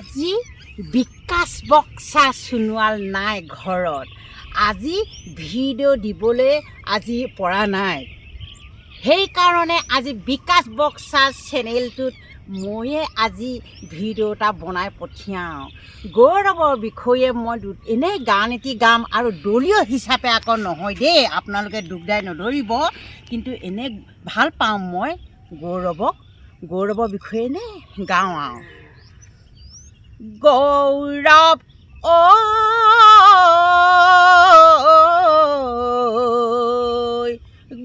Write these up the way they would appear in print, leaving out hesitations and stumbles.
আজি বিকাশ বক্সা সোণোৱাল নাই ঘৰত। আজি ভিডিঅ' দিবলৈ আজি পৰা নাই। সেইকাৰণে আজি বিকাশ বক্সা চেনেলটোত ময়ে আজি ভিডিঅ' এটা বনাই পঠিয়াওঁ। গৌৰৱৰ বিষয়ে মই এনেই গান এটি গাম আৰু দলীয় হিচাপে আকৌ নহয় দেই, আপোনালোকে দুখদাই নধৰিব। কিন্তু এনে ভাল পাওঁ মই গৌৰৱৰ বিষয়ে এনে গাওঁ আৰু। গৌৰৱ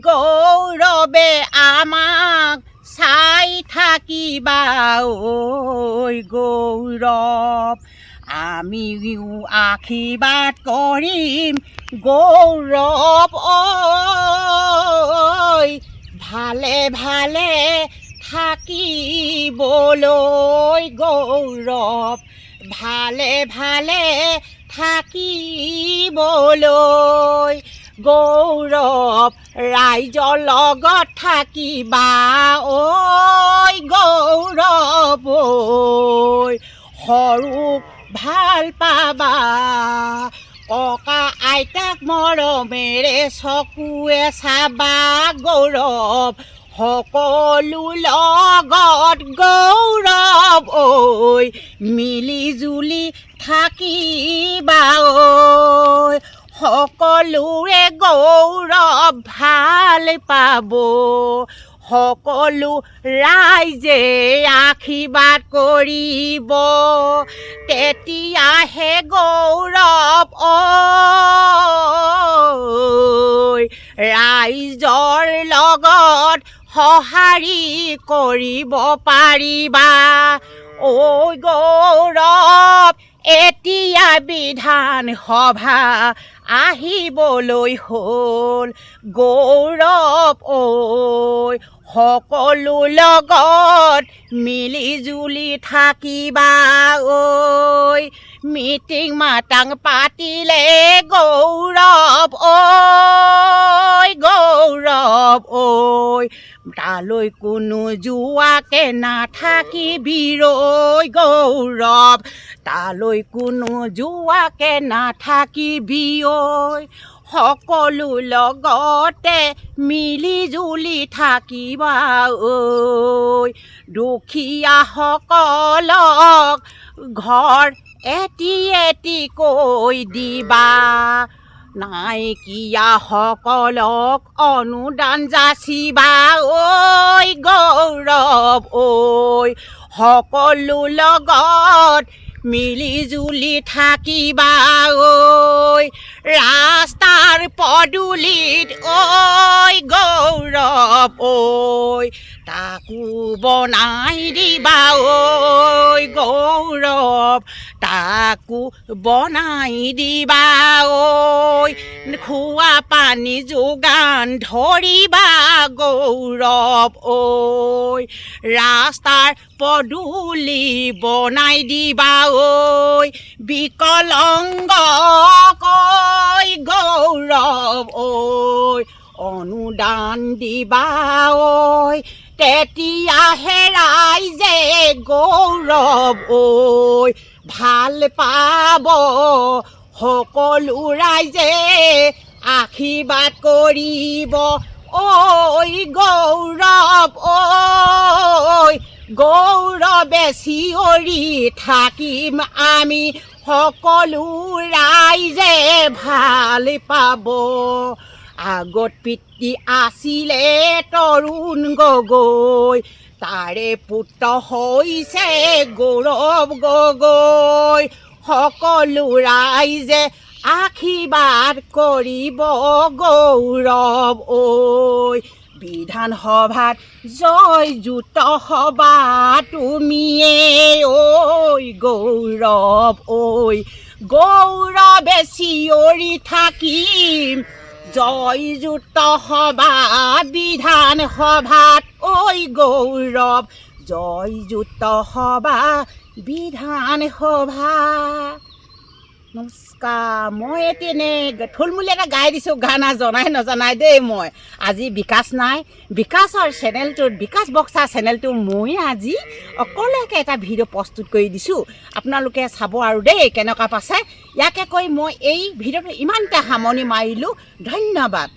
গৌৰৱে আমাক চাই থাকিবা গৌৰৱ, আমিও আশীৰ্বাদ কৰিম গৌৰৱ ভালে ভালে থাকিবলৈ গৌৰৱ, ভালে ভালে থাকিবলৈ গৌৰৱ, ৰাইজৰ লগত থাকিবা গৌৰৱ সৰুক ভাল পাবা, ককা আইতাক মৰমেৰে চকুৱে চাবা গৌৰৱ, সকলো লগত গৌৰৱ মিলি জুলি থাকিবা সকলোৰে গৌৰৱ ভাল পাব, সকলো ৰাইজে আশীৰ্বাদ কৰিব, তেতিয়াহে গৌৰৱ ৰাইজৰ লগত সঁহাৰি কৰিব পাৰিবা গৌৰৱ। এতিয়া বিধান সভা আহিবলৈ হ'ল গৌৰৱ সকলো লগত মিলি জুলি থাকিবা মিটিং মাটাং পাতিলে গৌৰৱ গৌৰৱ তালৈ কোনো যোৱাকে নাথাকিবি গৌৰৱ, তালৈ কোনো যোৱাকে নাথাকিবি সকলো লগতে মিলি জুলি থাকিবা দুখীয়াসকলক ঘৰ এটি এটিকৈ দিবা, নাইকিয়াসকলক অনুদান যাচিবা গৌৰৱ সকলো লগত মিলি জুলি থাকিবা ৰাস্তাৰ পদূলিত গৌৰৱ তাকো বনাই দিবা গৌৰৱ, তাকো বনাই দিবা খোৱা পানী যোগান ধৰিবা গৌৰৱ ৰাস্তাৰ পদূলি বনাই দিবা বিকলাংগ গৌৰৱ অনুদান দিবা তেতিয়াহে ৰাইজে গৌৰৱ ভাল পাব, সকলো ৰাইজে আশীৰ্বাদ কৰিব গৌৰৱ গৌৰৱে চিঞৰি থাকিম আমি সকলো ৰাইজে ভাল পাব। আগত পিতৃ আছিলে তৰুণ গগৈ, তাৰে পুত্ৰ হৈছে গৌৰৱ গগৈ, সকলো ৰাইজে আশীৰ্বাদ কৰিব গৌৰৱ বিধান সভাত জয়যুত সভা তুমিয়ে গৌৰৱ গৌৰৱে চিঞৰি থাকিম জয়যুত সভা বিধান সভাত গৌৰৱ, জয়যুত সভা বিধান সভা। নমস্কাৰ মই এতিয়া এনেই থুলমূলীয়া এটা গাই দিছোঁ গানা নজনাই দেই মই আজি বিকাশ নাই বিকাশৰ চেনেলটোত বিকাশ বক্সা চেনেলটো মই আজি অকলেকৈ এটা ভিডিঅ' প্ৰস্তুত কৰি দিছোঁ আপোনালোকে চাব আৰু দেই কেনেকুৱা পাইছে ইয়াকে কৈ মই এই ভিডিঅ'টো ইমানতে সামৰণি মাৰিলোঁ ধন্যবাদ।